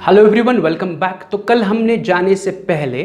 Hello everyone, welcome back. तो कल हमने जाने से पहले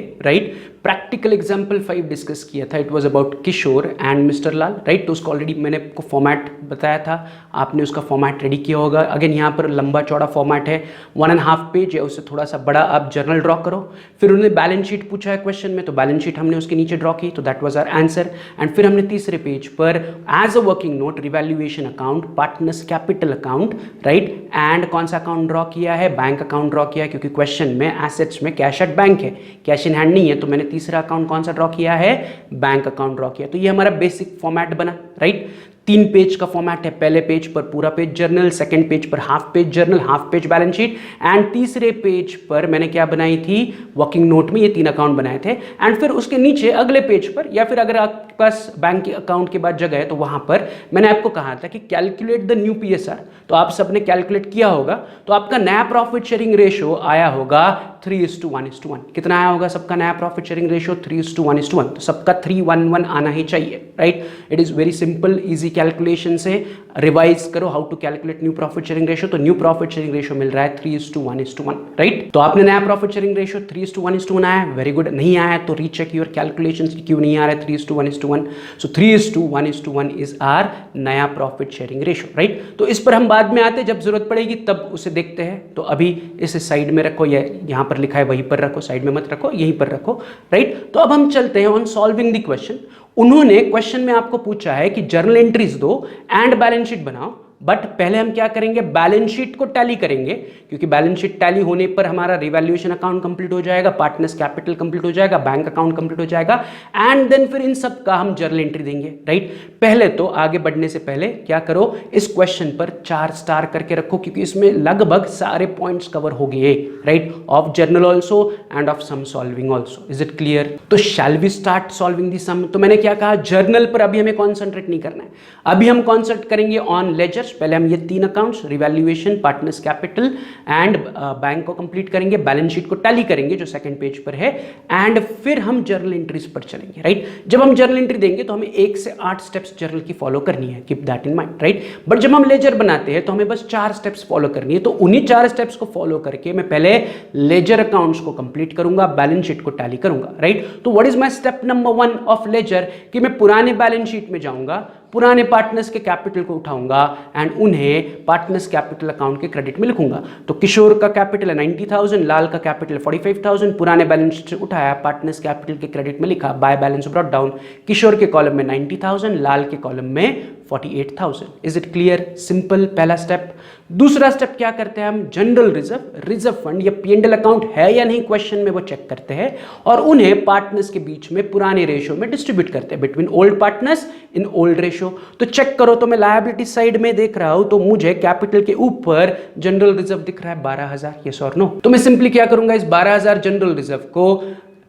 प्रैक्टिकल एग्जाम्पल 5 डिस्कस किया था। It was about Kishore and mister Lal, right. तो उसको ऑलरेडी मैंने आपको फॉर्मेट बताया था, आपने उसका फॉर्मेट रेडी किया होगा। अगेन यहाँ पर लंबा चौड़ा फॉर्मेट है, 1.5 पेज या उससे थोड़ा सा बड़ा आप जर्नल ड्रॉ करो। फिर उन्होंने बैलेंस शीट पूछा है क्वेश्चन में, तो बैलेंस शीट हमने उसके नीचे ड्रॉ की, तो that was our answer. And फिर हमने तीसरे पेज पर as a working note revaluation account, partners capital account, right, and कौन सा अकाउंट ड्रॉ किया है, बैंक अकाउंट ड्रॉ किया है, क्योंकि क्वेश्चन में एसेट्स में कैश एट बैंक है, कैश इन हैंड नहीं है। तो मैंने तीसरा अकाउंट कौन सा ड्रॉ किया है, बैंक अकाउंट ड्रॉ किया। तो ये हमारा बेसिक फॉर्मेट बना, राइट। 3 पेज का फॉर्मेट है, पहले पेज पर पूरा पेज जर्नल, सेकंड पेज पर half page journal, half page balance sheet, and तीसरे पेज पर मैंने क्या बनाई थी, वर्किंग नोट में ये 3 अकाउंट बनाए थे। एंड फिर उसके नीचे अगले पेज पर, या फिर अगर आपके पास बैंक के अकाउंट के बाद जगह है तो वहां पर मैंने आपको कहा था कि कैलकुलेट द न्यू पीएसआर। तो आप सबने कैलकुलेट किया होगा, तो आपका नया प्रॉफिट शेयरिंग रेशो आया होगा 3:1:1। कितना आया होगा सबका नया प्रॉफिट शेयरिंग रेशो? 3:1:1। तो सबका 3:1:1 आना ही चाहिए, right. It is very simple, easy calculation से रिवाइज करो how to calculate new profit sharing ratio. तो न्यू प्रॉफिट शेयरिंग रेशो मिल रहा है 3:1:1, राइट। तो आपने नया प्रॉफिट शेयरिंग रेशो 3:1:1 आया, वेरी गुड। नहीं आया तो रीचेक योर कैलकुलेशंस कि क्यों नहीं आ रहा है 3:1:1। सो 3:1:1 इज आर नया प्रॉफिट शेयरिंग रेशो, राइट। तो इस पर हम बाद में आते, जब जरूरत पड़ेगी तब उसे देखते हैं। तो अभी इसे साइड में रखो, या यहां पर लिखा है वहीं पर रखो, साइड में मत रखो, यहीं पर रखो, राइट। तो अब हम चलते हैं ऑन सॉल्विंग द क्वेश्चन। उन्होंने क्वेश्चन में आपको पूछा है कि जर्नल एंट्रीज दो एंड बैलेंस शीट बनाओ, बट पहले हम क्या करेंगे, बैलेंस शीट को टैली करेंगे, क्योंकि बैलेंस शीट टैली होने पर हमारा रिवैल्यूएशन अकाउंट कंप्लीट हो जाएगा, पार्टनर्स कैपिटल कंप्लीट हो जाएगा, बैंक अकाउंट कंप्लीट हो जाएगा, एंड देन फिर इन सब का हम जर्नल एंट्री देंगे, राइट। पहले तो आगे बढ़ने से पहले क्या करो, इस क्वेश्चन पर 4 स्टार करके रखो, क्योंकि इसमें लगभग सारे पॉइंट्स कवर हो गए, right, of journal also and of sum solving also. Is it clear? तो shall we start solving the sum. तो मैंने क्या कहा, जर्नल पर अभी हमें कॉन्सेंट्रेट नहीं करना है, अभी हम कॉन्सेंट्रेट करेंगे ऑन लेजर। पहले हम ये 3 accounts, revaluation, partners capital and bank को कंप्लीट करेंगे, बैलेंस शीट को टैली करेंगे जो सेकंड पेज पर है, एंड फिर हम जर्नल एंट्रीज पर चलेंगे, राइट। जब हम जर्नल एंट्री देंगे तो हमें 1 से 8 स्टेप्स जर्नल की फॉलो करनी है, keep that in mind, right. But जब हम लेजर बनाते हैं तो हमें बस 4 स्टेप्स फॉलो करनी है। तो उन्हीं 4 स्टेप्स को फॉलो करके मैं पहले लेजर अकाउंट्स को कंप्लीट करूंगा, बैलेंस शीट को टैली करूंगा, राइट। तो what is my step number 1 of ledger, कि मैं पुराने बैलेंस शीट में जाऊंगा, पुराने पार्टनर्स के कैपिटल को उठाऊंगा एंड उन्हें पार्टनर्स कैपिटल अकाउंट के क्रेडिट में लिखूंगा। तो किशोर का कैपिटल है 90,000, लाल का कैपिटल 45,000, पुराने बैलेंस शीट से उठाया, पार्टनर्स कैपिटल के क्रेडिट में लिखा, बाय बैलेंस ब्रॉट डाउन, किशोर के कॉलम में 90,000, लाल के कॉलम में 48,000। Is it clear? सिंपल, पहला स्टेप। दूसरा स्टेप क्या करते हैं हम, जनरल रिजर्व फंड या P&L अकाउंट है या नहीं क्वेश्चन में वो चेक करते हैं, और उन्हें पार्टनर्स के बीच में पुराने रेशो में डिस्ट्रीब्यूट करते हैं, between old partners in old ratio. तो चेक करो, तो मैं लायबिलिटी साइड में देख रहा हूं, तो मुझे कैपिटल के ऊपर जनरल रिजर्व दिख रहा है 12,000, यस और नो। तो मैं सिंपली क्या करूंगा, इस 12,000 जनरल रिजर्व को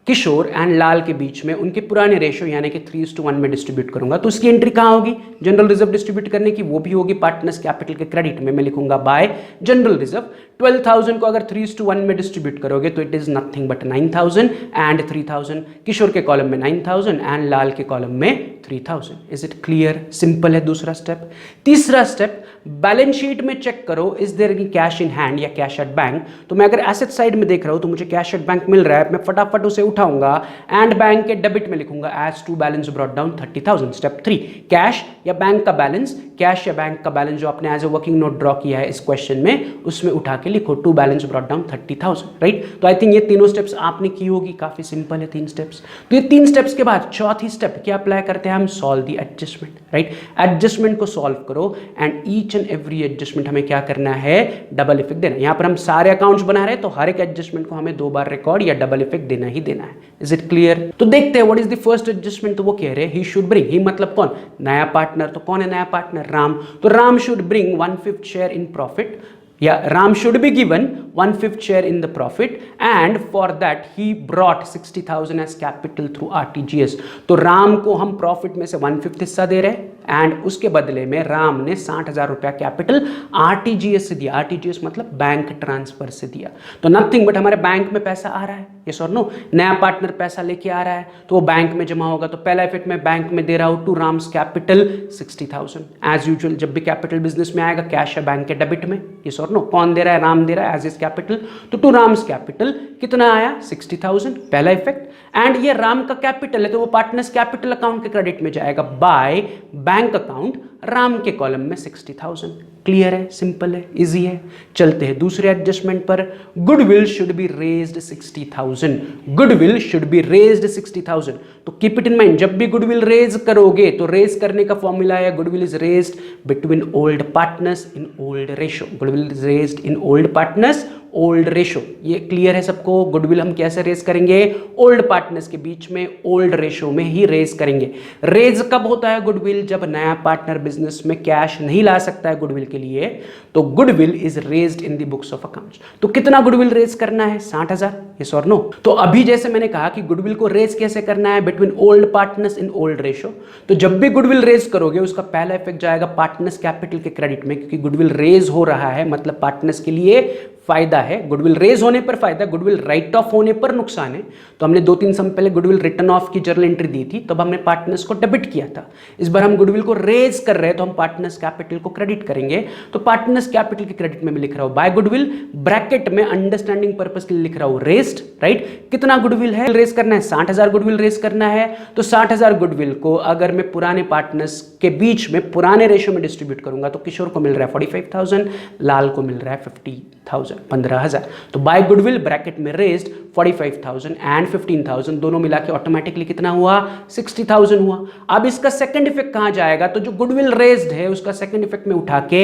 किशोर एंड लाल के बीच में उनके पुराने रेशो यानी कि 3:1 में डिस्ट्रीब्यूट करूंगा। तो उसकी एंट्री कहां होगी, जनरल रिजर्व डिस्ट्रीब्यूट करने की, वो भी होगी पार्टनर्स कैपिटल के क्रेडिट में। मैं लिखूंगा बाय जनरल रिजर्व। 12,000 को अगर 3:1 में डिस्ट्रीब्यूट करोगे तो it is nothing but 9,000 and 3,000, किशोर के कॉलम में 9,000 एंड लाल के कॉलम में 3,000। Is it clear? सिंपल है दूसरा स्टेप। तीसरा स्टेप, बैलेंस शीट में चेक करो, is there any cash in hand या कैश एट बैंक। तो मैं अगर एसेट साइड में देख रहा हूं तो मुझे कैश एट बैंक मिल रहा है, मैं फटाफट उसे उठाऊंगा एंड बैंक के डेबिट में लिखूंगा as to balance brought down 30,000। Step 3, cash या बैंक का बैलेंस, कैश या बैंक का बैलेंस जो आपने as a working note draw किया है इस क्वेश्चन में, उसमें उठा के लिखो to balance brought down 30,000, right. तो आई थिंक ये तीनों स्टेप्स आपने की होगी, काफी सिंपल है 3 स्टेप्स। तो ये 3 स्टेप्स के बाद चौथी स्टेप क्या अप्लाई करते हैं हम, solve the adjustment, right. Adjustment को सॉल्व करो and each and every adjustment हमें क्या करना है, डबल इफेक्ट देना। यहां पर हम सारे अकाउंट्स बना रहे हैं तो हर एक एडजस्टमेंट को हमें 2 बार रिकॉर्ड या डबल इफेक्ट देना ही देना है। Is it clear? तो देखते हैं what is the first adjustment. तो वो कह रहे हैं ही शुड ब्रिंग, ही मतलब कौन, नया पार्टनर। तो कौन है नया पार्टनर, राम। तो Ram should bring 1/5 share in profit, या Ram should be given 1/5 share in the profit, and for that he brought 60,000 as capital through RTGS। तो राम को हम प्रॉफिट में से 1/5 हिस्सा दे रहे हैं, एंड उसके बदले में राम ने 60,000 रुपया कैपिटल आरटीजीएस से दिया। आरटीजीएस मतलब बैंक ट्रांसफर से दिया। तो नथिंग बट हमारे बैंक में पैसा आ रहा है, यस और नो। नया पार्टनर पैसा लेके आ रहा है तो वो बैंक में जमा होगा। तो पहला इफेक्ट मैं बैंक में दे रहा हूं to Ram's capital 60,000। As usual जब भी कैपिटल बिजनेस में आएगा कैश है बैंक के डेबिट में, यस और नो। कौन दे रहा है? राम दे रहा है एज इज कैपिटल। तो टू राम्स कैपिटल कितना आया? 60,000, पहला इफेक्ट। एंड ये राम का कैपिटल है तो वो पार्टनर्स कैपिटल अकाउंट के क्रेडिट में जाएगा बाय बैंक अकाउंट राम के कॉलम में 60,000। क्लियर है, सिंपल है, इजी है। चलते हैं दूसरे एडजस्टमेंट पर। Goodwill should be raised 60,000। Goodwill should be raised 60,000। तो कीप इट इन माइंड, जब भी गुडविल रेज करोगे तो रेज करने का फॉर्मूला है goodwill is raised between old partners in old ratio. Goodwill is raised in old partners old ratio. ये clear है सबको? गुडविल हम कैसे रेज करेंगे? ओल्ड पार्टनर्स के बीच में ओल्ड रेशो में ही रेज करेंगे। रेज कब होता है गुडविल? जब नया पार्टनर बिजनेस में कैश नहीं ला सकता है गुडविल के लिए, तो goodwill is raised in the books of accounts. तो कितना गुडविल रेज करना है? 60,000, यस और नो। तो अभी जैसे मैंने कहा कि गुडविल को रेज कैसे करना है? Between old partners in old ratio. तो जब भी गुडविल रेज करोगे उसका पहला इफेक्ट जाएगा पार्टनर्स कैपिटल के क्रेडिट में, क्योंकि गुडविल रेज हो रहा है मतलब पार्टनर्स के लिए फायदा है। गुडविल रेज होने पर फायदा, गुडविल राइट ऑफ होने पर नुकसान है। तो हमने 2-3 समय पहले गुडविल रिटर्न ऑफ की जर्नल एंट्री दी थी, तब हमने पार्टनर्स को डेबिट किया था। इस बार हम गुडविल को रेज कर रहे हैं तो हम पार्टनर्स कैपिटल को क्रेडिट करेंगे। तो पार्टनर्स कैपिटल के क्रेडिट में मैं लिख रहा हूं बाय गुडविल, ब्रैकेट में अंडरस्टैंडिंग पर्पस के लिए लिख रहा हूं रेज्ड, राइट। कितना गुडविल है रेज करना है? 60,000 गुडविल रेज करना है। तो 60,000 गुडविल को अगर मैं पुराने पार्टनर्स के बीच में पुराने रेशो में डिस्ट्रीब्यूट करूंगा तो किशोर को मिल रहा है 45,000, लाल को मिल रहा है 50,000, 15,000। तो बाय गुडविल ब्रैकेट में रेज्ड 45,000 एंड 15,000 दोनों मिला के ऑटोमेटिकली कितना हुआ? 60,000 हुआ। अब इसका सेकंड इफेक्ट कहां जाएगा? तो जो गुडविल रेज्ड है उसका सेकंड इफेक्ट में उठा के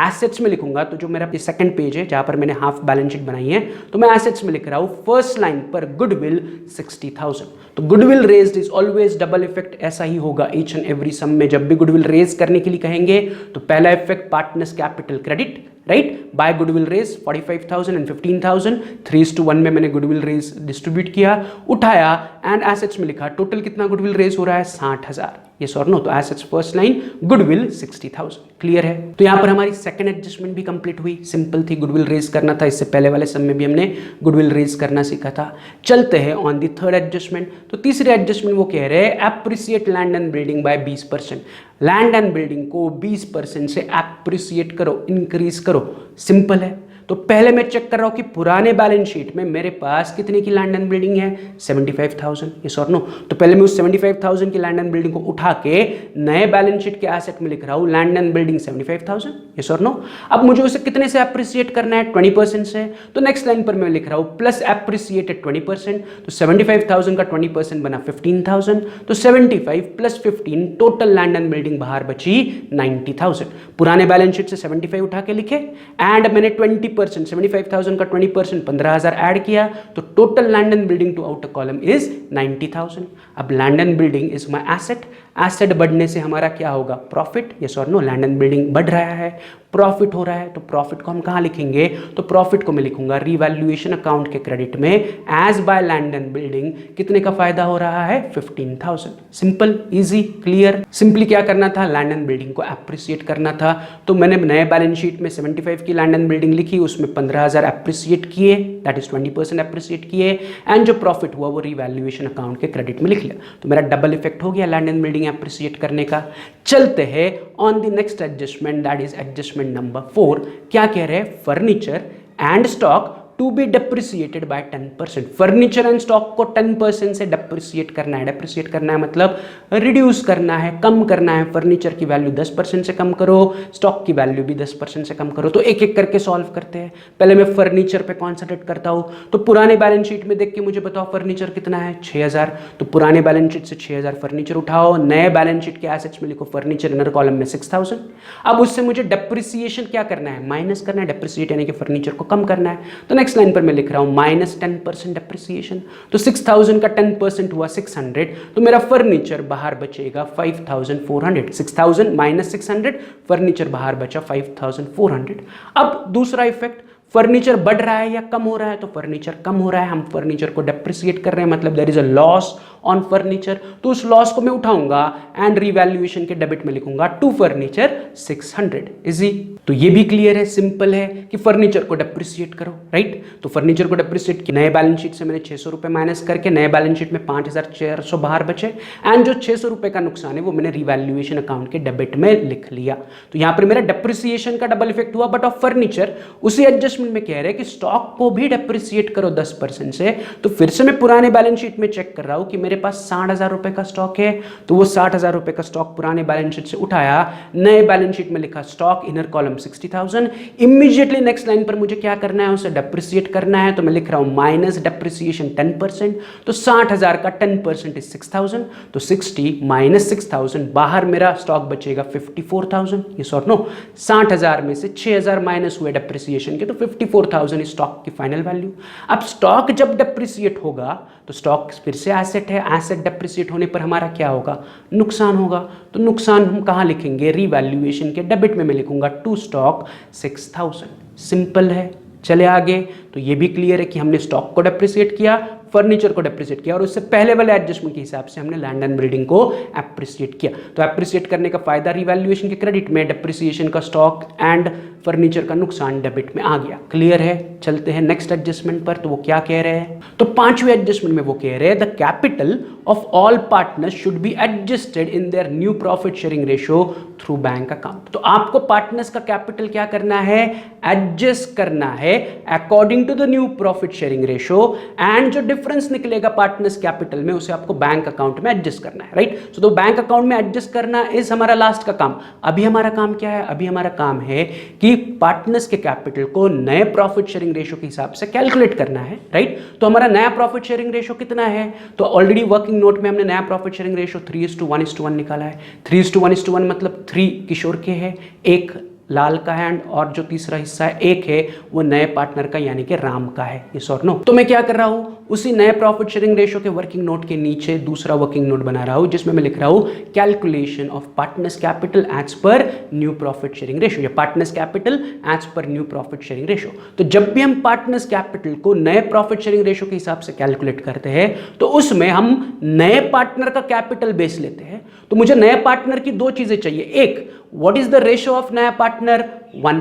एसेट्स में लिखूंगा। तो जो मेरा सेकंड पेज है जहां पर मैंने हाफ बैलेंस शीट बनाई है, तो मैं एसेट्स में लिख रहा हूं फर्स्ट लाइन पर गुडविल 60,000। तो goodwill raised is always double effect, ऐसा ही होगा ईच एंड एवरी सम में। जब भी गुडविल रेज करने के लिए कहेंगे तो पहला effect partners capital credit, right, by goodwill raise 45,000 and 15,000, 3:1 में मैंने गुडविल रेज डिस्ट्रीब्यूट किया, उठाया एंड एसेट्स में लिखा टोटल कितना गुडविल रेज हो रहा है? 60,000, यस और नो। तो assets first line goodwill 60,000। Clear है? तो यहां पर हमारी सेकंड एडजस्टमेंट भी कंप्लीट हुई। सिंपल थी, गुडविल रेज करना था। इससे पहले वाले सम में भी हमने गुडविल रेज करना सीखा था। चलते हैं ऑन दी थर्ड एडजस्टमेंट। तो तीसरे एडजस्टमेंट वो कह रहे हैं appreciate land and building bye 20%। Land and building को 20% से एप्रिसिएट करो, इंक्रीज करो। सिंपल है। तो पहले मैं चेक कर रहा हूं कि पुराने बैलेंस शीट में मेरे पास कितने की लैंड एंड बिल्डिंग है? 75,000, यस और नो। तो पहले मैं उस 75,000 की लैंड एंड बिल्डिंग को उठा के नए बैलेंस शीट के एसेट में लिख रहा हूं लैंड एंड बिल्डिंग 75,000, यस और नो। अब मुझे उसे कितने से एप्रिसिएट करना है? 20% से। तो नेक्स्ट लाइन पर मैं लिख रहा हूं प्लस एप्रिसिएटेड 20%। तो 75,000 का 20% बना 15,000। तो 75 plus 15 total land and building बाहर बची 90,000। पुराने बैलेंस शीट से 75 उठा के लिखे एंड मैंने 20% 75,000 का 20% 15,000 ऐड किया, तो total land and building to outer column is 90,000। अब land and building is my asset. Asset बढ़ने से हमारा क्या होगा? प्रॉफिट, यस और नो। लैंड एंड बिल्डिंग बढ़ रहा है, प्रॉफिट हो रहा है, तो प्रॉफिट को हम कहां लिखेंगे? तो प्रॉफिट को मैं लिखूंगा रिवैल्यूएशन अकाउंट के क्रेडिट में as by land and building. कितने का फायदा हो रहा है? 15,000। Simple, easy, clear. सिंपली क्या करना था? लैंड एंड बिल्डिंग को एप्रिसिएट करना था। तो मैंने नए बैलेंस शीट में 75 की लैंड एंड बिल्डिंग लिखी, उसमें 15,000 एप्रिसिएट किए, दैट इज 20% एप्रिसिएट किए, एंड जो प्रॉफिट हुआ वो रिवैल्यूएशन अकाउंट के क्रेडिट में लिख लिया। तो मेरा डबल इफेक्ट हो गया लैंड एंड बिल्डिंग एप्रिसिएट करने का। चलते हैं on the next adjustment, that is adjustment number 4। क्या कह रहे हैं? Furniture and stock to be depreciated by 10%। Furniture and stock को 10% से डेप्रिसिएट करना है। डेप्रिसिएट करना है मतलब रिड्यूस करना है, कम करना है। फर्नीचर की वैल्यू 10% से कम करो, स्टॉक की वैल्यू भी 10% से कम करो। तो एक एक करके सॉल्व करते हैं। पहले मैं फर्नीचर पे कॉन्सेंट्रेट करता हूं। तो पुराने बैलेंस शीट में देख के मुझे बताओ फर्नीचर कितना है? 6,000। तो पुराने बैलेंस शीट से 6,000 फर्नीचर उठाओ, नए बैलेंस शीट के एसेट्स में लिखो फर्नीचर इनर कॉलम में 6,000। अब उससे मुझे डेप्रिसिएशन क्या करना है? माइनस करना है। डेप्रिसिएट यानी कि फर्नीचर को कम करना है। तो नेक्स्ट लाइन पर मैं लिख रहा हूं माइनस 10% डेप्रिसिएशन। तो 6,000 का 10% हुआ 600। तो मेरा फर्नीचर बाहर बचेगा 5,400। 6,000 माइनस 600, फर्नीचर बाहर बचा 5,400। अब दूसरा इफेक्ट, फर्नीचर बढ़ रहा है या कम हो रहा है, तो फर्नीचर कम हो रहा है, हम फर्नीचर को डेप्रिसिएट कर रहे हैं, मतलब there is a loss on furniture, तो उस लॉस को मैं उठाऊंगा एंड रीवैल्यूएशन के डेबिट में लिखूंगा टू फर्नीचर 600। इजी, तो ये भी क्लियर है, सिंपल है कि फर्नीचर को डेप्रिसिएट करो, राइट। तो फर्नीचर को डेप्रिसिएट किया, नए बैलेंस शीट से मैंने 600 रुपए माइनस करके नए बैलेंस शीट में 5400 बाहर बचे, एंड जो 600 रुपए का नुकसान है वो मैंने रिवैल्यूएशन अकाउंट के डेबिट में लिख लिया। तो यहां पर मेरा डेप्रिसिएशन का डबल इफेक्ट हुआ, बट ऑफ फर्नीचर उसी एडजस्टमेंट में कह रहे हैं कि स्टॉक को भी डेप्रिसिएट करो 10% से। तो फिर से मैं पुराने बैलेंस शीट में चेक कर रहा हूं कि मेरे पास 60,000 रुपए का स्टॉक है, तो वो 60,000 रुपए का स्टॉक पुराने बैलेंस शीट से उठाया, नए बैलेंस शीट में लिखा stock, inner column 60,000। Immediately next line पर मुझे क्या करना है, उसे डेप्रिसिएट करना है, तो मैं लिख रहा हूं माइनस डेप्रिसिएशन 10%, तो 60,000 का 10% इज 6,000, तो 60 माइनस 6,000, बाहर मेरा स्टॉक बचेगा 54,000। ये सॉर्ट नो, 60,000 में से 6,000 माइनस हुए डेप्रिसिएशन के, तो 54,000 स्टॉक की फाइनल वैल्यू। अब स्टॉक जब डेप्रिसिएट होगा तो स्टॉक फिर से एसेट है, एसेट डेप्रिसिएट होने पर हमारा क्या होगा, नुकसान होगा। तो नुकसान हम कहां लिखेंगे, रीवैल्यूएशन के डेबिट में मैं लिखूंगा टू स्टॉक 6,000। सिंपल है, चले आगे। तो ये भी क्लियर है कि हमने स्टॉक को डेप्रिसिएट किया, फर्नीचर को डेप्रिसिएट किया, और उससे पहले वाले एडजस्टमेंट के हिसाब से हमने लैंड एंड बिल्डिंग को एप्रिसिएट किया। तो एप्रिसिएट करने का फायदा रिवैल्यूएशन के क्रेडिट में, डेप्रिसिएशन का स्टॉक एंड फर्नीचर का नुकसान डेबिट में आ गया। क्लियर है, चलते हैं नेक्स्ट एडजस्टमेंट पर। तो वो क्या कह रहे हैं, तो पांचवें एडजस्टमेंट में वो कह रहे हैं the capital of all partners should be adjusted in their new profit sharing ratio through bank account. तो आपको पार्टनर्स का कैपिटल क्या करना है, एडजस्ट करना है according to the new profit sharing ratio, and जो डिफरेंस निकलेगा पार्टनर्स कैपिटल में उसे आपको बैंक अकाउंट में एडजस्ट करना है, राइट। सो तो बैंक अकाउंट में एडजस्ट करना इज हमारा लास्ट का काम। अभी हमारा काम क्या है, अभी हमारा काम है कि पार्टनर्स के कैपिटल को नए प्रॉफिट शेयरिंग रेशियो के हिसाब से कैलकुलेट करना है, राइट। तो हमारा नया प्रॉफिट शेयरिंग रेशियो कितना है, तो ऑलरेडी वर्किंग नोट में हमने नया प्रॉफिट शेयरिंग रेशियो 3:1:1 निकाला है। 3:1:1 मतलब 3 किशोर के है, 1 लाल का है, और जो तीसरा हिस्सा है 1 है वो नए पार्टनर का यानी कि राम का है। ये सॉर्ट नो, तो मैं क्या कर रहा हूं, उसी नए प्रॉफिट शेयरिंग रेशियो के वर्किंग नोट के नीचे दूसरा वर्किंग नोट बना रहा हूं, जिसमें मैं लिख रहा हूं calculation of partners capital as per new profit sharing ratio, या partners capital as per new profit sharing ratio. तो जब भी हम पार्टनर्स कैपिटल को नए प्रॉफिट शेयरिंग रेशियो के हिसाब से कैलकुलेट करते हैं, तो उसमें हम नए पार्टनर का कैपिटल बेस लेते हैं। तो मुझे नए पार्टनर की दो चीजें चाहिए, एक what is the ratio of नया पार्टनर 1,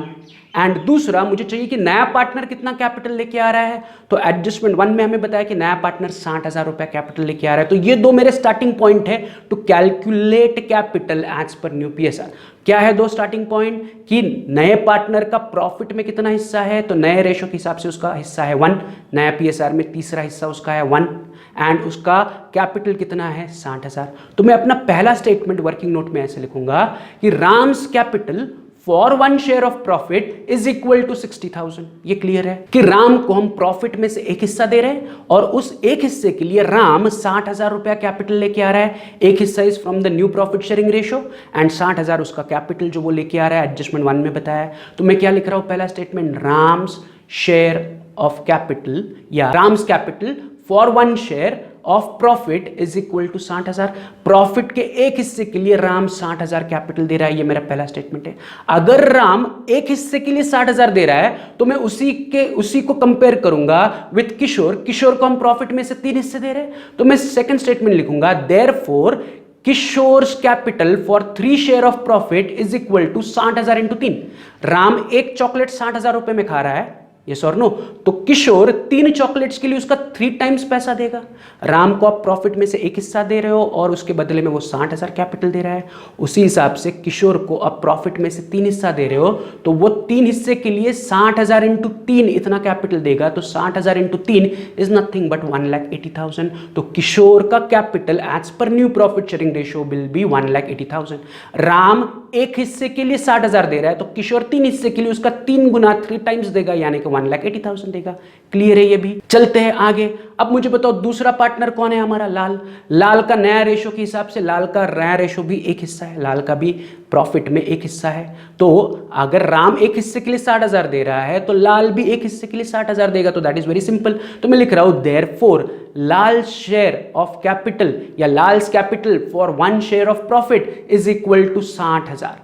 एंड दूसरा मुझे चाहिए कि नया पार्टनर कितना कैपिटल लेके आ रहा है। तो एडजस्टमेंट 1 में हमें बताया कि नया पार्टनर 60,000 रुपया कैपिटल लेके आ रहा है। तो ये दो मेरे स्टार्टिंग पॉइंट है to calculate capital as per new PSR. क्या है दो स्टार्टिंग पॉइंट, कि नए पार्टनर का प्रॉफिट में कितना हिस्सा है, तो नए रेशो के हिसाब से उसका हिस्सा है 1, नया पीएसआर में तीसरा हिस्सा उसका है 1, एंड उसका कैपिटल कितना है 60,000। तो मैं अपना पहला स्टेटमेंट वर्किंग नोट में ऐसे लिखूंगा कि Ram's capital for 1 share of profit is equal to 60,000। ये क्लियर है कि राम को हम प्रॉफिट में से एक हिस्सा दे रहे हैं, और उस एक हिस्से के लिए राम 60,000 रुपया कैपिटल लेके आ रहा है। एक हिस्सा is from the new profit sharing ratio, and 60,000 उसका कैपिटल जो वो लेके आ रहा है, एडजस्टमेंट 1 में बताया। तो मैं क्या लिख रहा हूं, पहला statement Ram's share of capital, या Ram's capital for 1 share of profit is equal to 60,000। Profit के एक हिस्से के लिए राम 60,000 कैपिटल दे रहा है, ये मेरा पहला स्टेटमेंट है। अगर राम एक हिस्से के लिए 60,000 दे रहा है, तो मैं उसी को कंपेयर करूंगा विद किशोर। किशोर को हम प्रॉफिट में से 3 हिस्से दे रहे हैं, तो मैं सेकंड स्टेटमेंट लिखूंगा therefore Kishore's capital for 3 share of profit is equal to 60,000 into 3। Ram एक चॉकलेट 60,000 रुपए में खा रहा है, यस और नो, तो किशोर 3 चॉकलेट्स के लिए उसका 3 टाइम्स पैसा देगा। राम को आप प्रॉफिट में से एक हिस्सा दे रहे हो और उसके बदले में वो 60,000 कैपिटल दे रहा है। उसी हिसाब से किशोर को आप प्रॉफिट में से 3 हिस्सा दे रहे हो, तो वो 3 हिस्से के लिए 60,000 इंटू 3 इतना कैपिटल देगा। तो 60,000 इंटू 3 इज नथिंग बट 1,80,000। तो किशोर का capital as per new profit sharing ratio will be 1,80,000। Ram एक हिस्से के लिए 60,000 दे रहा है, तो किशोर 3 हिस्से के लिए उसका 3 गुना 3 टाइम्स देगा, यानी कि 1,80,000 देगा। क्लियर है ये भी। चलते हैं आगे। अब मुझे बताओ दूसरा पार्टनर कौन है हमारा, लाल। लाल का नया रेशो के हिसाब से लाल का नया रेशो भी एक हिस्सा है, लाल का भी प्रॉफिट में एक हिस्सा है। तो अगर राम एक हिस्से के लिए 60,000 दे रहा है, तो लाल भी एक हिस्से के लिए 60,000 देगा। तो दैट इज वेरी सिंपल। तो मैं लिख रहा हूं therefore Lal share of capital या Lal's capital for 1 share of profit is equal to 60,000।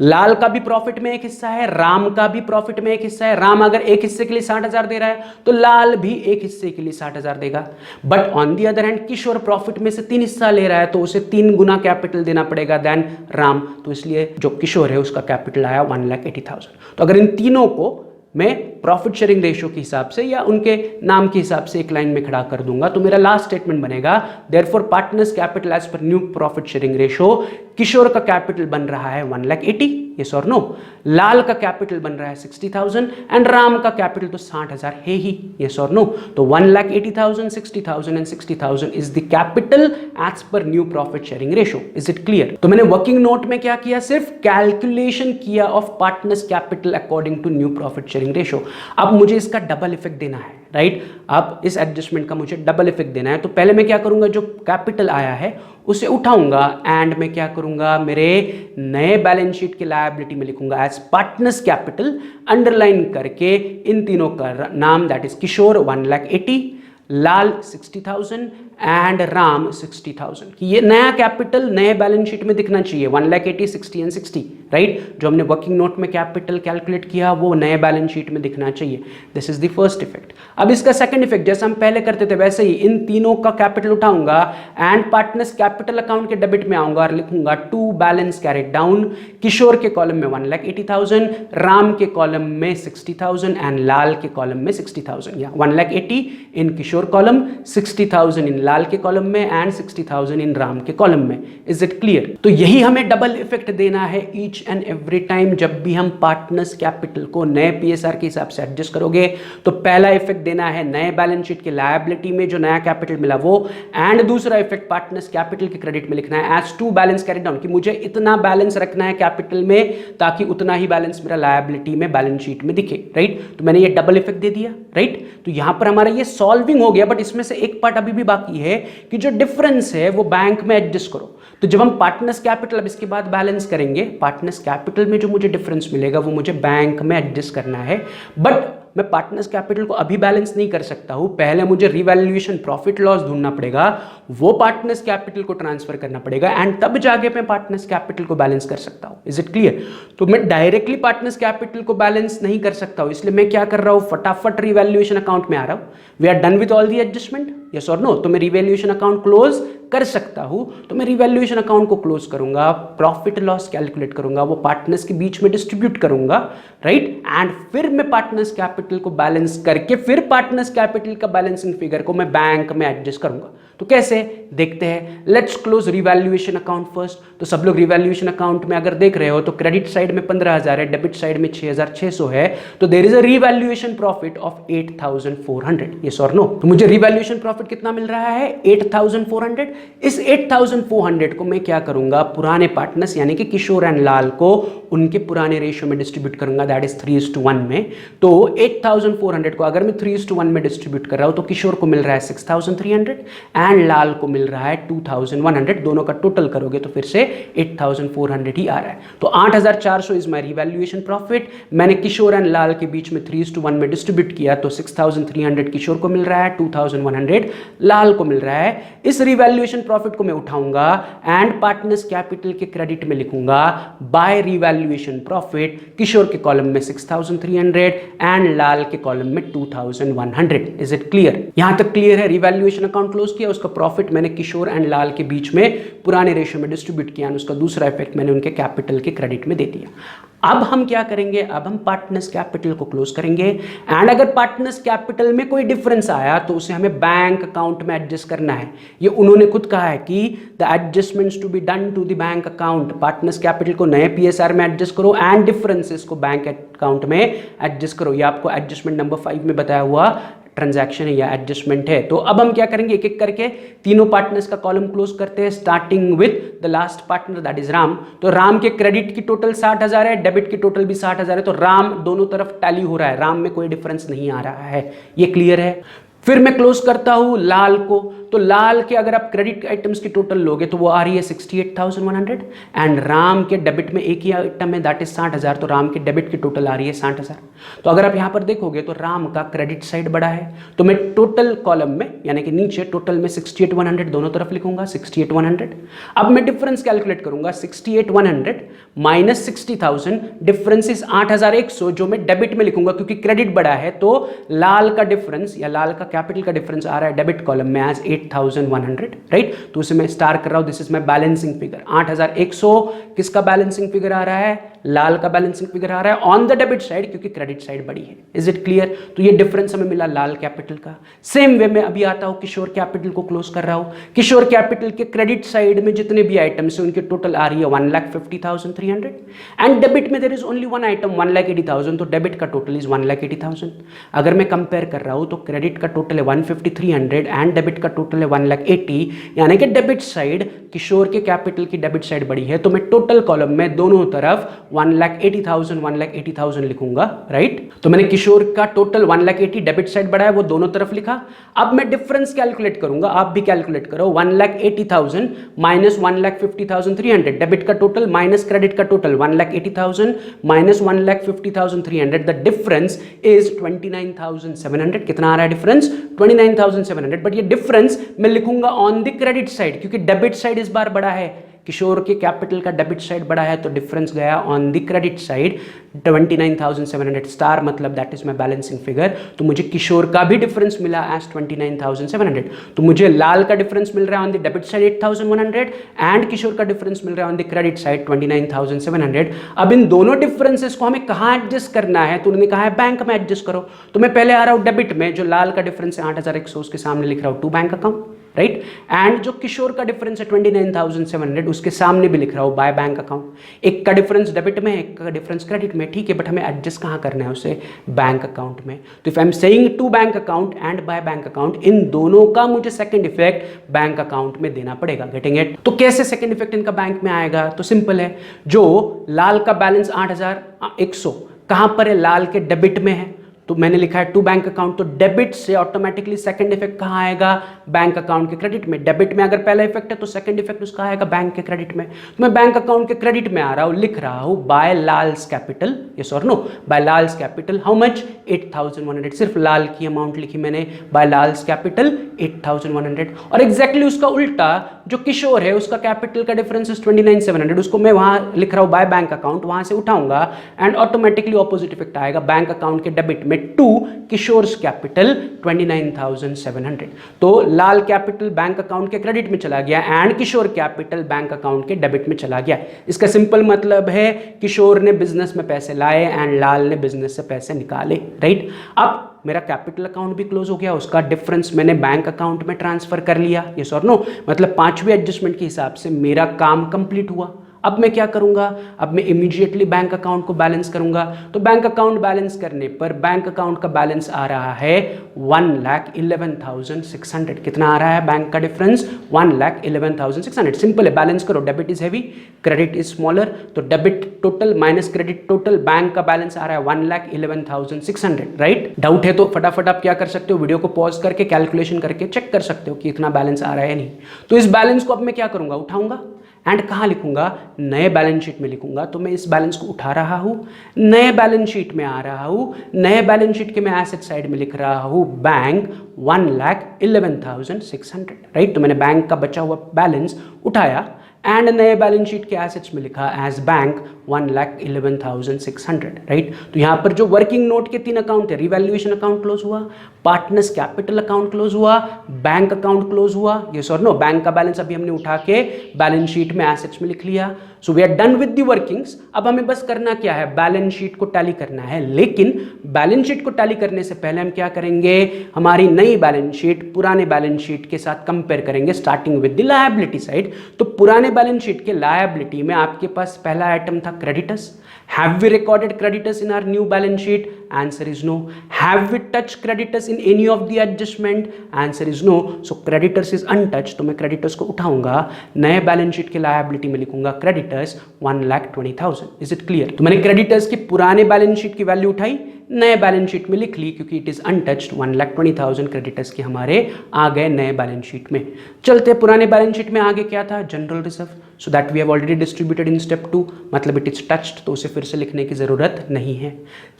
Lal का भी प्रॉफिट में एक हिस्सा है, राम का भी प्रॉफिट में एक हिस्सा है। राम अगर एक हिस्से के लिए 60,000 दे रहा है तो लाल भी एक हिस्से के लिए 60,000 देगा। But on the other hand Kishore profit में से 3 हिस्सा ले रहा है तो उसे 3 गुना कैपिटल देना पड़ेगा देन राम, तो इसलिए जो किशोर है उसका कैपिटल आया 1,80,000। तो अगर इन तीनों को मैं प्रॉफिट शेयरिंग रेशियो के हिसाब से या उनके नाम के हिसाब से एक लाइन में खड़ा कर दूंगा तो मेरा लास्ट स्टेटमेंट बनेगा, therefore partners capital as per new profit sharing ratio, Kishore का कैपिटल बन रहा है 1,80,000, यस और नो। लाल का कैपिटल बन रहा है 60,000 एंड राम का कैपिटल तो 60,000 है ही, यस और नो। तो 1,80,000, 60,000 and 60,000 is the capital as per new profit sharing ratio. Is it clear? तो मैंने वर्किंग नोट में क्या किया, सिर्फ कैलकुलेशन किया of partners capital according to new profit sharing ratio. अब मुझे इसका डबल इफेक्ट देना है, राइट? अब इस एडजस्टमेंट का मुझे डबल इफेक्ट देना है। तो पहले मैं क्या करूंगा, जो कैपिटल आया है उसे उठाऊंगा एंड मैं क्या करूंगा, मेरे नए बैलेंस शीट की लायबिलिटी में लिखूंगा एज पार्टनर्स कैपिटल, अंडरलाइन करके इन तीनों का नाम, that is Kishore 1,80,000, Lal 60,000 and Ram 60,000 कि ये नया कैपिटल नए बैलेंस शीट में दिखना चाहिए 1,80,000, 60 एंड 60, राइट? जो हमने वर्किंग नोट में कैपिटल कैलकुलेट किया वो नए बैलेंस शीट में दिखना चाहिए। This is the first effect. अब इसका सेकंड इफेक्ट, जैसा हम पहले करते थे वैसे ही इन तीनों का कैपिटल उठाऊंगा एंड पार्टनर्स कैपिटल अकाउंट के डेबिट में आऊंगा और लिखूंगा टू बैलेंस कैरिड डाउन, किशोर के कॉलम में 1,80,000, राम के कॉलम में 60,000 एंड लाल के कॉलम में 60,000, या 1,80,000 इन किशोर कॉलम, 60,000 इन लाल के कॉलम में एंड 60,000 इन राम के कॉलम में। Is it clear? तो यही हमें डबल इफेक्ट देना है ईच एंड एवरी टाइम जब भी हम पार्टनर्स कैपिटल को नए पीएसआर के हिसाब से एडजस्ट करोगे। तो पहला इफेक्ट देना है नए बैलेंस शीट के लायबिलिटी में जो नया कैपिटल मिला वो, एंड दूसरा इफेक्ट पार्टनर्स कैपिटल के क्रेडिट में लिखना है as to balance carried down कि मुझे इतना बैलेंस रखना है कैपिटल में ताकि उतना ही बैलेंस मेरा लायबिलिटी में बैलेंस शीट में दिखे, राइट? तो मैंने ये डबल इफेक्ट दे दिया, राइट? तो यहां पर हमारा ये सॉल्विंग हो गया, बट इसमें से एक पार्ट अभी भी बाकी है कि जो डिफरेंस है वो बैंक में एडजस्ट करो। तो जब हम पार्टनर्स कैपिटल, अब इसके बाद बैलेंस करेंगे, पार्टनर्स कैपिटल में जो मुझे डिफरेंस मिलेगा वो मुझे बैंक में एडजस्ट करना है। बट मैं पार्टनर्स कैपिटल को अभी बैलेंस नहीं कर सकता हूं, पहले मुझे रिवैल्यूएशन प्रॉफिट लॉस ढूंढना पड़ेगा, वो पार्टनर्स कैपिटल को ट्रांसफर करना पड़ेगा एंड तब जाके मैं पार्टनर्स कैपिटल को बैलेंस कर सकता हूं। Is it clear? तो मैं डायरेक्टली पार्टनर्स कैपिटल को बैलेंस नहीं कर सकता हूं, इसलिए मैं क्या कर रहा हूं, फटाफट रिवैल्यूएशन अकाउंट में आ रहा हूं। We are done with all the adjustment, yes और नो? तो मैं रिवैल्यूएशन अकाउंट क्लोज कर सकता हूं, तो मैं रिवैल्यूएशन अकाउंट को क्लोज करूंगा, प्रॉफिट लॉस कैलकुलेट करूंगा, वो पार्टनर्स के बीच में डिस्ट्रीब्यूट करूंगा, राइट? एंड फिर मैं पार्टनर्स कैपिटल को बैलेंस करके फिर पार्टनर्स कैपिटल का बैलेंसिंग फिगर को मैं बैंक में एडजस्ट करूंगा। तो कैसे देखते हैं, let's close revaluation account first. तो सब लोग रिवैल्यूएशन अकाउंट में अगर देख रहे हो तो क्रेडिट साइड में 15,000 है, डेबिट साइड में 6,600 है, तो there is a revaluation profit of 8,400, yes और नो? तो मुझे रिवैल्यूएशन प्रॉफिट कितना मिल रहा है, 8,400। इस 8,400 को मैं क्या करूंगा, पुराने पार्टनर्स यानी कि किशोर एंड लाल को उनके पुराने रेशियो में डिस्ट्रीब्यूट करूंगा, दैट इज 3:1 में। तो 8,400 को अगर मैं 3:1 में डिस्ट्रीब्यूट कर रहा हूं तो किशोर को मिल रहा है 6,300 एंड लाल को मिल रहा है 2,100, दोनों का टोटल करोगे तो फिर से 8,400 ही आ रहा है। तो 8,400 इज माय रिवैल्यूएशन प्रॉफिट। मैंने किशोर एंड लाल के बीच में 3:1 में डिस्ट्रीब्यूट किया तो 6,300 किशोर को मिल रहा है, 2,100 लाल को मिल रहा है। इस रिवैल्यूएशन प्रॉफिट को मैं उठाऊंगा एंड पार्टनर्स कैपिटल के क्रेडिट में लिखूंगा बाय रिवैल्यूएशन प्रॉफिट, किशोर के कॉलम में 6,300 एंड लाल के कॉलम में 2,100। Is it clear? यहां तक क्लियर है? रिवैल्यूएशन अकाउंट क्लोज किया, उसका प्रॉफिट मैंने किशोर एंड लाल के बीच में पुराने रेशियो में डिस्ट्रीब्यूट किया, उसका दूसरा इफेक्ट मैंने उनके कैपिटल के क्रेडिट में दे दिया। अब हम क्या करेंगे, अब हम पार्टनर्स कैपिटल को क्लोज करेंगे एंड अगर पार्टनर्स कैपिटल में कोई डिफरेंस आया तो उसे हमें बैंक अकाउंट में एडजस्ट करना है। ये उन्होंने खुद कहा है कि the adjustments to be done to the bank account, partners capital को नए पीएसआर में एडजस्ट करो एंड डिफरेंसेस को बैंक अकाउंट में एडजस्ट करो। ये आपको एडजस्टमेंट नंबर 5 में बताया हुआ ट्रांजैक्शन है या एडजस्टमेंट है। तो अब हम क्या करेंगे, एक एक करके तीनों पार्टनर्स का कॉलम क्लोज करते हैं, starting with the last partner that is Ram. तो राम के क्रेडिट की टोटल 60,000 है, डेबिट की टोटल भी 60,000 है, तो राम दोनों तरफ टैली हो रहा है, राम में कोई डिफरेंस नहीं आ रहा है। ये क्लियर है? फिर मैं क्लोज करता हूं लाल को, तो लाल के अगर आप क्रेडिट आइटम्स की टोटल लोगे तो वो आ रही है 68,100 एंड राम के डेबिट में एक ही आइटम है दैट इज 60,000, तो राम के डेबिट की टोटल आ रही है 60,000। तो अगर आप यहां पर देखोगे तो राम का क्रेडिट साइड बड़ा है, तो मैं टोटल कॉलम में यानी कि नीचे टोटल में 68,100 दोनों तरफ लिखूंगा 68,100। अब मैं डिफरेंस कैलकुलेट करूंगा 68,100 माइनस 60,000, डिफरेंस इज 8,100 जो मैं डेबिट में लिखूंगा क्योंकि क्रेडिट बड़ा है, तो लाल का डिफरेंस या लाल का कैपिटल का डिफरेंस आ रहा है डेबिट कॉलम में एज 8,100, राइट। तो उसे मैं स्टार कर रहा हूं, this is my balancing figure. 8,100 किसका बैलेंसिंग फिगर आ रहा है? लाल का बैलेंसिंग फिगर आ रहा है ऑन द डेबिट साइड क्योंकि क्रेडिट साइड बड़ी है। Is it clear? तो ये डिफरेंस हमें मिला लाल कैपिटल का। सेम वे में अभी आता हूं किशोर कैपिटल को क्लोज कर रहा हूं। किशोर कैपिटल के क्रेडिट साइड में जितने भी आइटम्स हैं उनकी टोटल आ रही है 1,50,300 एंड डेबिट में there is only one item 1,80,000, तो डेबिट का टोटल इज 1,80,000। अगर मैं कंपेयर कर रहा हूं तो क्रेडिट का टोटल है 150,300 एंड डेबिट का टोटल है 1,80,000, यानी कि डेबिट साइड किशोर के कैपिटल की डेबिट साइड बड़ी है, तो मैं टोटल कॉलम में दोनों तरफ 1,80,000 लिखूंगा, राइट। तो मैंने किशोर का टोटल 1,80,000 डेबिट साइड बढ़ा है वो दोनों तरफ लिखा। अब मैं डिफरेंस कैलकुलेट करूंगा, आप भी कैलकुलेट करो। 1,80,000 माइनस 1,50,300 डेबिट का टोटल माइनस क्रेडिट का total 1,80,000 minus 1,50,300, the difference is 29,700। कितना आ रहा है डिफरेंस? 29,700। बट ये डिफरेंस मैं लिखूंगा ऑन द क्रेडिट साइड क्योंकि डेबिट साइड इस बार बड़ा है, किशोर के कैपिटल का डेबिट साइड बड़ा है, तो डिफरेंस गया on the credit side 29,700 star, मतलब that is my balancing figure. तो मुझे किशोर का भी डिफरेंस मिला एज 29,700। तो मुझे लाल का डिफरेंस मिल रहा है on the debit side 8,100 and Kishore का डिफरेंस मिल रहा है ऑन द क्रेडिट साइड 29,700। अब इन दोनों डिफरेंसेस को हमें कहां एडजस्ट करना है? तो उन्होंने कहा है बैंक में एडजस्ट करो। तो मैं पहले आ रहा हूं डेबिट में, जो लाल का डिफरेंस है 8,100 उसके सामने लिख रहा हूं to bank account, right. And जो किशोर का डिफरेंस है 29,700 उसके सामने भी लिख रहा हूं बाय बैंक अकाउंट। एक का डिफरेंस डेबिट में है, एक का डिफरेंस क्रेडिट में, ठीक है, बट हमें एडजस्ट कहां करना है उसे? बैंक अकाउंट में। तो if I am saying to bank account and by bank account, इन दोनों का मुझे सेकंड इफेक्ट बैंक अकाउंट में देना पड़ेगा। Getting it? तो कैसे सेकंड इफेक्ट इनका बैंक में आएगा? तो सिंपल है, जो लाल का बैलेंस 8,100 कहां पर है? लाल के डेबिट में है, तो मैंने लिखा है टू बैंक अकाउंट, तो डेबिट से ऑटोमेटिकली सेकंड इफेक्ट कहां आएगा? बैंक अकाउंट के क्रेडिट में। डेबिट में अगर पहला इफेक्ट है तो सेकंड इफेक्ट उसका आएगा बैंक के क्रेडिट में। तो मैं बैंक अकाउंट के क्रेडिट में आ रहा हूं, लिख रहा हूं बाय लाल्स कैपिटल, यस और no, by Lal's capital how much? 8,100। सिर्फ लाल की अमाउंट लिखी मैंने, बाय लाल्स कैपिटल 8,100। और एग्जैक्टली उसका उल्टा जो किशोर है उसका कैपिटल का डिफरेंस इज 29,700, उसको मैं वहां लिख रहा हूं बाय बैंक अकाउंट, वहां से उठाऊंगा एंड ऑटोमेटिकली ऑपोजिट इफेक्ट आएगा बैंक अकाउंट के डेबिट में टू किशोर्स कैपिटल 29,700। तो लाल कैपिटल बैंक अकाउंट के क्रेडिट में चला गया and Kishore capital bank account के डेबिट में चला गया। इसका सिंपल मतलब है किशोर ने बिजनेस में पैसे लाए एंड लाल ने बिजनेस से पैसे निकाले, राइट। अब मेरा कैपिटल अकाउंट भी क्लोज हो गया, उसका डिफरेंस मैंने बैंक अकाउंट में ट्रांसफर कर लिया, यस और नो, मतलब पांचवें एडजस्टमेंट के हिसाब से मेरा काम कंप्लीट हुआ। अब मैं क्या करूंगा? अब मैं इमीडिएटली बैंक अकाउंट को बैलेंस करूंगा। तो बैंक अकाउंट बैलेंस करने पर बैंक अकाउंट का बैलेंस आ रहा है 1,11,600। कितना आ रहा है बैंक का डिफरेंस? 1,11,600। सिंपल है, बैलेंस करो। Debit is heavy, credit is smaller, तो debit total minus credit total, bank का बैलेंस आ रहा है 1,11,600, राइट। डाउट है तो फटाफट आप क्या कर सकते हो? वीडियो को पॉज करके कैलकुलेशन करके चेक कर सकते हो कि इतना बैलेंस आ रहा है नहीं। तो इस बैलेंस को अब मैं क्या करूंगा? उठाऊंगा एंड कहाँ लिखूंगा? नए बैलेंस शीट में लिखूंगा। तो मैं इस बैलेंस को उठा रहा हूं, नए बैलेंस शीट में आ रहा हूं, नए बैलेंस शीट के मैं एसेट साइड में लिख रहा हूं बैंक 1,11,600, राइट। तो मैंने बैंक का बचा हुआ बैलेंस उठाया एंड नए बैलेंस शीट के एसेट्स में लिखा एज बैंक 1,11,600, राइट। तो यहां पर जो वर्किंग नोट के 3 अकाउंट थे, रिवैल्यूएशन अकाउंट क्लोज हुआ, पार्टनर्स कैपिटल अकाउंट क्लोज हुआ, बैंक अकाउंट क्लोज हुआ, यस और नो। बैंक का बैलेंस अभी हमने उठा के बैलेंस शीट में एसेट्स में लिख लिया। So we are done with the workings. अब हमें बस करना क्या है? बैलेंस शीट को टैली करना है। लेकिन बैलेंस शीट को टैली करने से पहले हम क्या करेंगे? हमारी नई बैलेंस शीट पुराने बैलेंस शीट के साथ कंपेयर करेंगे, starting with the liability side. तो पुराने बैलेंस शीट के लायबिलिटी में आपके पास पहला आइटम था creditors. Have we recorded creditors in our new balance sheet? Answer is no. Have we touch creditors in any of the adjustment, answer is no. So creditors is untouch, तो मैं creditors को उठाऊंगा, नए balance sheet के liability में लिखूंगा creditors 1,20,000। Is it clear? तो मैंने क्रेडिटर्स की पुराने बैलेंस शीट की वैल्यू उठाई, नए बैलेंस शीट में लिख ली, क्योंकि इट इज अनटच्ड। 1,20,000 क्रेडिटर्स के हमारे आ गए नए बैलेंस शीट में। चलते पुराने बैलेंस शीट में आगे क्या था, general reserve, so that we have already distributed in step 2, मतलब इट इज टच्ड, तो उसे फिर से लिखने की जरूरत नहीं है।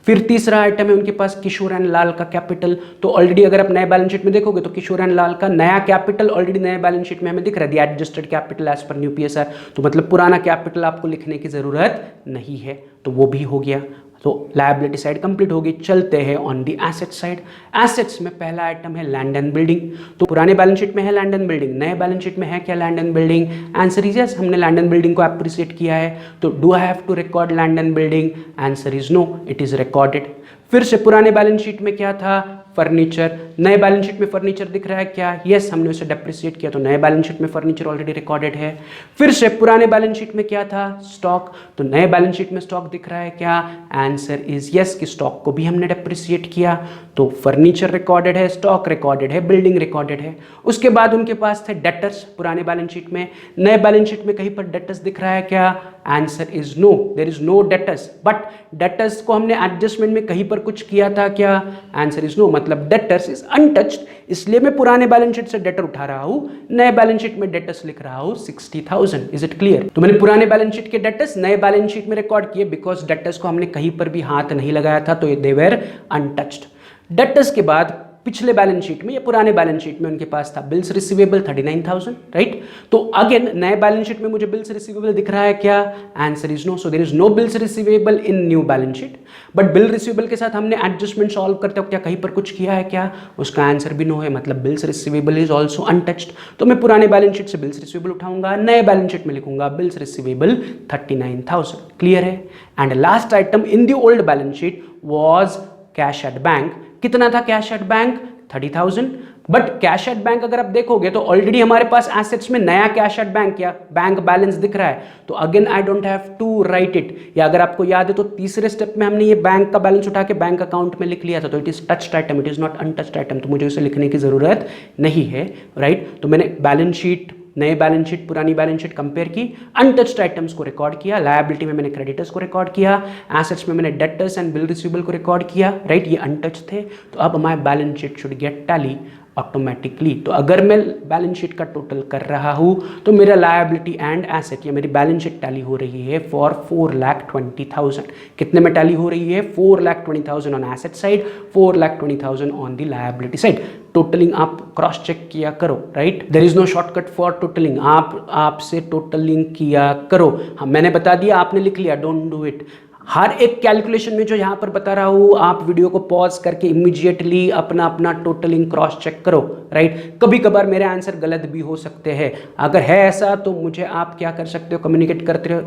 फिर तीसरा आइटम है उनके पास किशोर एंड लाल का कैपिटल। तो ऑलरेडी अगर आप नए बैलेंस शीट में देखोगे तो किशोर एंड लाल का नया कैपिटल ऑलरेडी नए बैलेंस शीट में हमें दिख रहा है, adjusted capital as per new PSR, तो मतलब पुराना कैपिटल आपको लिखने की जरूरत नहीं है, तो वो भी हो गया। तो लायबिलिटी साइड कंप्लीट होगी। चलते हैं on the asset side. Assets में पहला आइटम है लैंड एंड बिल्डिंग। तो पुराने बैलेंस शीट में है लैंड एंड बिल्डिंग, नए बैलेंस शीट में है क्या land and building? Answer is yes, हमने लैंड एंड बिल्डिंग को अप्रिशिएट किया है। तो do I have to record land and building? Answer is no, it is recorded. फिर से पुराने बैलेंस शीट में क्या था, फर्नीचर। नए बैलेंस शीट में फर्नीचर दिख रहा है क्या? यस, हमने उसे डेप्रिसिएट किया, तो नए बैलेंस शीट में फर्नीचर ऑलरेडी रिकॉर्डेड है। फिर से पुराने बैलेंस शीट में क्या था, स्टॉक। तो नए बैलेंस शीट में स्टॉक दिख रहा है क्या? आंसर इज यस, कि स्टॉक को भी हमने डेप्रिसिएट किया, तो फर्नीचर रिकॉर्डेड है, स्टॉक रिकॉर्डेड है, बिल्डिंग रिकॉर्डेड है। उसके बाद उनके पास थे डेटर्स पुराने बैलेंस शीट में। नए बैलेंस शीट में कहीं पर डेटर्स दिख रहा है क्या? Answer is no, there is no debtors. But debtors को हमने एडजस्टमेंट में कहीं पर कुछ किया था क्या? आंसर इज नो, मतलब डेटर्स इज अनटच्ड, इसलिए मैं पुराने बैलेंस शीट से डेटर उठा रहा हूं, नए बैलेंस शीट में डेटर्स लिख रहा हूं 60,000। Is it clear? तो मैंने पुराने बैलेंस शीट के डेटर्स नए बैलेंस शीट में रिकॉर्ड किए, बिकॉज डेटर्स को हमने कहीं पर भी हाथ नहीं लगाया था, तो दे वेर अनटच्ड। डेटर्स के बाद पिछले बैलेंस शीट में या पुराने बैलेंस शीट में उनके पास था बिल्स रिसीवेबल 39,000, राइट? तो अगेन नए बैलेंस शीट में मुझे बिल्स रिसीवेबल दिख रहा है क्या? Answer is no, so there is no bills receivable in new balance sheet. But bill receivable के साथ हमने एडजस्टमेंट सॉल्व करते वक्त क्या कहीं पर कुछ किया है क्या? उसका आंसर भी नो है, मतलब bills receivable is also untouched. तो मैं पुराने बैलेंस शीट से बिल्स रिसीवेबल उठाऊंगा, नए बैलेंस शीट में लिखूंगा बिल्स रिसीवेबल 39,000। क्लियर है? And last item in the old balance sheet was cash at bank. कितना था cash at bank? 30,000। But cash at bank अगर आप देखोगे तो ऑलरेडी हमारे पास एसेट्स में नया कैश एट बैंक या बैंक बैलेंस दिख रहा है, तो again I don't have to write it. या अगर आपको याद है तो तीसरे स्टेप में हमने ये बैंक का बैलेंस उठा के बैंक अकाउंट में लिख लिया था, तो it is touched item, it is not untouched item, तो मुझे उसे लिखने की जरूरत नहीं है, राइट? तो मैंने बैलेंस शीट, नए बैलेंस शीट, पुरानी बैलेंस शीट कंपेयर की, अनटच्ड आइटम्स को रिकॉर्ड किया, लायबिलिटी में मैंने क्रेडिटर्स को रिकॉर्ड किया, एसेट्स में मैंने डेटर्स एंड बिल रिसीवेबल को रिकॉर्ड किया, राइट? ये अनटच्ड थे, तो अब my balance sheet should get tally automatically. तो अगर मैं बैलेंस शीट का टोटल कर रहा हूं तो मेरा लायबिलिटी एंड एसेट या मेरी बैलेंस शीट टैली हो रही है फॉर 4,20,000। कितने में टैली हो रही है? 4,20,000 on asset side, 4,20,000 on the liability side. Totalling आप क्रॉस चेक किया करो, right? There is no shortcut for totalling, आपसे टोटलिंग किया करो। हाँ, मैंने बता दिया, आपने लिख लिया, डोंट डू इट। हर एक कैलकुलेशन में जो यहाँ पर बता रहा हूँ, आप वीडियो को पॉज करके इमीडिएटली अपना अपना टोटलिंग क्रॉस चेक करो, राइट? कभी कभार मेरे आंसर गलत भी हो सकते हैं, अगर है ऐसा तो मुझे आप क्या कर सकते हो, कम्युनिकेट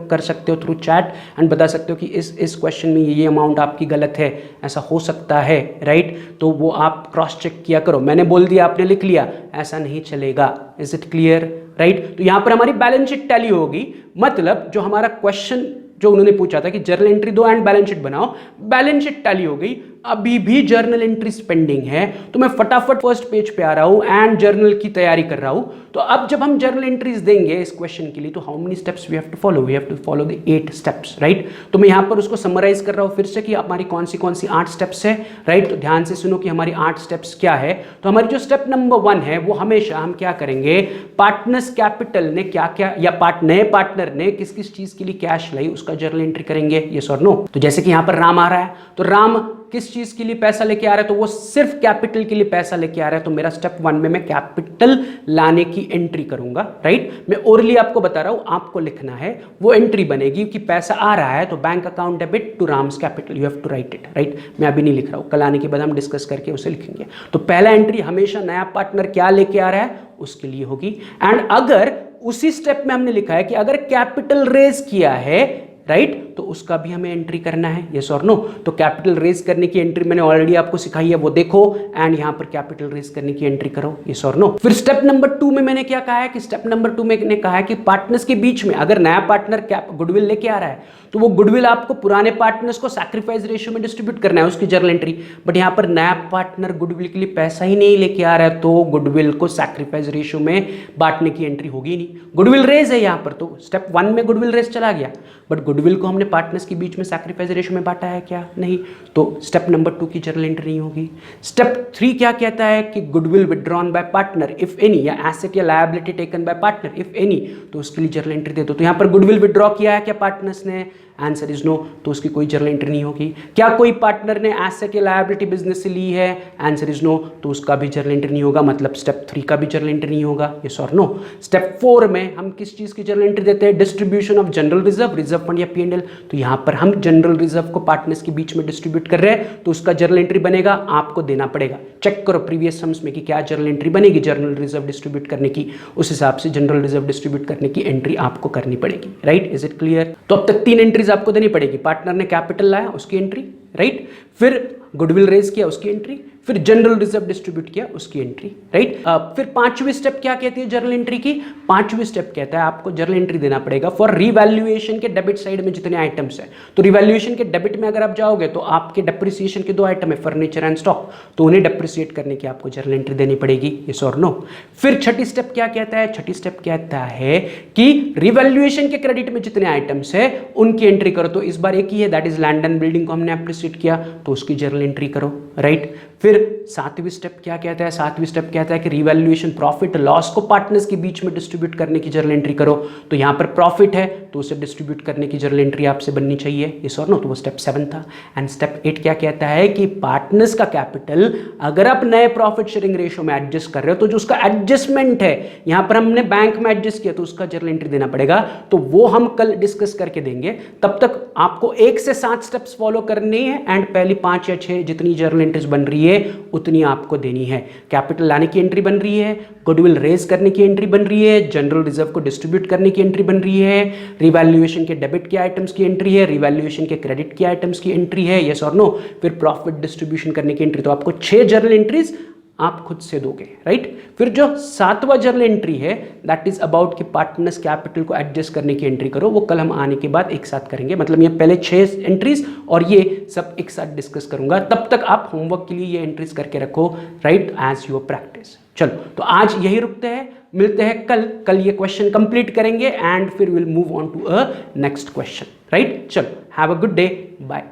कर सकते हो थ्रू चैट एंड बता सकते हो कि इस क्वेश्चन में ये अमाउंट आपकी गलत है, ऐसा हो सकता है, राइट? तो वो आप क्रॉस चेक किया करो। मैंने बोल दिया, आपने लिख लिया, ऐसा नहीं चलेगा। Is it clear, right? तो यहाँ पर हमारी बैलेंस शीट टैली होगी, मतलब जो हमारा क्वेश्चन जो उन्होंने पूछा था कि जर्नल एंट्री दो एंड बैलेंस शीट बनाओ, बैलेंस शीट टैली हो गई, अभी भी जर्नल एंट्री पेंडिंग है, तो मैं फटाफट फर्स्ट पेज पे आ रहा हूं एंड जर्नल की तैयारी कर रहा हूं। तो अब जब हम जर्नल एंट्रीज देंगे इस क्वेश्चन के लिए, तो how many steps we have to follow? We have to follow the 8 steps, right? तो मैं यहां पर उसको समराइज कर रहा हूं फिर से कि हमारी कौन सी 8 स्टेप्स है, राइट? तो ध्यान से सुनो कि हमारी 8 स्टेप्स क्या है। तो हमारी जो स्टेप नंबर 1 है वो हमेशा हम क्या करेंगे, पार्टनर्स कैपिटल ने क्या क्या या नए पार्टनर ने किस किस चीज के लिए कैश लाई उसका जर्नल एंट्री करेंगे, यस और नो? तो जैसे कि यहां पर राम आ रहा है, तो राम किस चीज के लिए पैसा लेके आ रहा है, तो वो सिर्फ कैपिटल के लिए पैसा लेके आ रहा है, तो मेरा स्टेप 1 में मैं कैपिटल लाने की एंट्री करूंगा, राइट? मैं ओरली आपको बता रहा हूं, आपको लिखना है, वो एंट्री बनेगी कि पैसा आ रहा है तो bank account debit to Ram's capital, you have to write it, right? मैं अभी नहीं लिख रहा हूं, कल आने के बाद हम डिस्कस करके उसे लिखेंगे। तो पहला एंट्री हमेशा नया पार्टनर क्या लेके आ रहा है उसके लिए होगी। एंड अगर उसी स्टेप में हमने लिखा है कि अगर कैपिटल रेज किया है, राइट, तो उसका भी हमें एंट्री करना है, यस और नो। तो कैपिटल रेज करने की एंट्री मैंने ऑलरेडी आपको सिखाई है, वो देखो, एंड यहाँ पर कैपिटल रेज करने की एंट्री करो, यस और नो। फिर स्टेप नंबर 2 में मैंने क्या कहा है कि स्टेप नंबर 2 में मैंने कहा है कि पार्टनर्स के बीच में अगर नया पार्टनर गुडविल लेके आ रहा है तो वो गुडविल आपको पुराने पार्टनर्स को सैक्रिफाइस रेशियो में डिस्ट्रीब्यूट करना है, उसकी जर्नल एंट्री। बट यहाँ पर नया पार्टनर गुडविल के लिए पैसा ही नहीं लेके आ रहा है, तो गुडविल को सैक्रिफाइस रेशियो में बांटने की एंट्री होगी नहीं। गुडविल रेज है यहाँ पर, तो स्टेप 1 में गुडविल रेज चला गया, बट गुडविल को हमने पार्टनर्स के बीच में सैक्रिफाइस रेशियो में बांटा है क्या? नहीं, तो स्टेप नंबर 2 की जर्नल एंट्री नहीं होगी। स्टेप 3 क्या कहता है कि goodwill withdrawn bye partner if any, या एसेट या liability taken by partner if any, तो उसके लिए जर्नल एंट्री दे दो। तो यहाँ पर गुडविल विड्रॉ किया है क्या पार्टनर्स ने? आंसर इज नो, तो उसकी कोई जर्नल एंट्री नहीं होगी। क्या कोई पार्टनर ने एसेट या लायबिलिटी बिजनेस से ली है? आंसर इज नो, तो उसका भी जर्नल एंट्री नहीं होगा, मतलब स्टेप 3 का भी जर्नल एंट्री नहीं होगा, यस और नो। स्टेप 4 में हम किस चीज की जर्नल एंट्री देते हैं? Distribution of general reserve, reserve fund या P&L। तो यहाँ पर हम जनरल रिजर्व को पार्टनर्स के बीच में डिस्ट्रीब्यूट कर रहे हैं, तो उसका जर्नल एंट्री बनेगा, आपको देना पड़ेगा। चेक करो प्रीवियस सम्स में कि क्या जर्नल एंट्री बनेगी जनरल रिजर्व डिस्ट्रीब्यूट करने की, उस हिसाब से जनरल रिजर्व डिस्ट्रीब्यूट करने की एंट्री आपको करनी पड़ेगी, राइट? Is it clear? तो अब तक 3 एंट्रीज आपको देनी पड़ेगी। पार्टनर ने कैपिटल लाया, उसकी एंट्री, राइट? फिर गुडविल रेज किया, उसकी एंट्री, फिर जनरल रिजर्व डिस्ट्रीब्यूट किया, उसकी एंट्री, राइट? फिर 5वीं स्टेप क्या कहती है जर्नल एंट्री की? 5वीं स्टेप कहता है आपको जर्नल एंट्री देना पड़ेगा फॉर रिवैल्यूएशन के डेबिट साइड में जितने आइटम्स हैं। तो रिवैल्यूएशन के डेबिट में अगर आप जाओगे तो आपके डेप्रिसिएशन के 2 आइटम है, फर्नीचर एंड स्टॉक, तो उन्हें डेप्रिसिएट करने की आपको जर्नल एंट्री देनी पड़ेगी, यस और नो। फिर 6ठी स्टेप क्या कहता है? 6ठी स्टेप कहता है कि रिवैल्यूएशन के क्रेडिट में जितने आइटम्स है उनकी एंट्री करो। तो इस बार एक ही है, that is land and building को हमने एप्रिसिएट किया, तो उसकी जर्नल एंट्री करो, राइट? फिर 7वीं स्टेप क्या कहता है? 7वीं स्टेप कहता है कि रिवैल्यूएशन प्रॉफिट लॉस को पार्टनर्स के बीच में डिस्ट्रीब्यूट करने की जर्नल एंट्री करो। तो यहाँ पर प्रॉफिट है तो उसे डिस्ट्रीब्यूट करने की जर्नल एंट्री आपसे बननी चाहिए, यस और नो। तो वो स्टेप 7 था। एंड स्टेप 8 क्या कहता है कि पार्टनर्स का कैपिटल अगर आप नए प्रॉफिट शेयरिंग रेशियो में एडजस्ट कर रहे हो तो जो उसका एडजस्टमेंट है, यहाँ पर हमने बैंक में एडजस्ट किया तो उसका जर्नल एंट्री देना पड़ेगा, तो वो हम कल डिस्कस करके देंगे। तब तक आपको 1 से 7 स्टेप्स फॉलो करनी है, एंड पहली 5 या 6 जितनी जर्नल एंट्रीज बन रही है उतनी आपको देनी है। कैपिटल लाने की एंट्री बन रही है, गुडविल रेज करने की एंट्री बन रही है, जनरल रिजर्व को डिस्ट्रीब्यूट करने की एंट्री बन रही है, रिवैल्यूएशन के डेबिट के आइटम्स की एंट्री है, रिवैल्यूएशन के क्रेडिट के आइटम्स की एंट्री है, यस और नो। फिर प्रॉफिट डिस्ट्रीब्यूशन करने की एंट्री। तो आपको 6 जर्नल एंट्रीज आप खुद से दोगे, राइट? फिर जो 7वां जर्नल एंट्री है दैट इज अबाउट कि पार्टनर्स कैपिटल को एडजस्ट करने की एंट्री करो, वो कल हम आने के बाद एक साथ करेंगे। मतलब ये पहले 6 एंट्रीज और ये सब एक साथ डिस्कस करूंगा। तब तक आप होमवर्क के लिए ये एंट्रीज करके रखो, राइट, एज योर प्रैक्टिस। चलो, तो आज यही रुकते हैं, मिलते हैं कल ये क्वेश्चन कंप्लीट करेंगे एंड फिर will move on to a next question, right? चलो, have a good day, bye.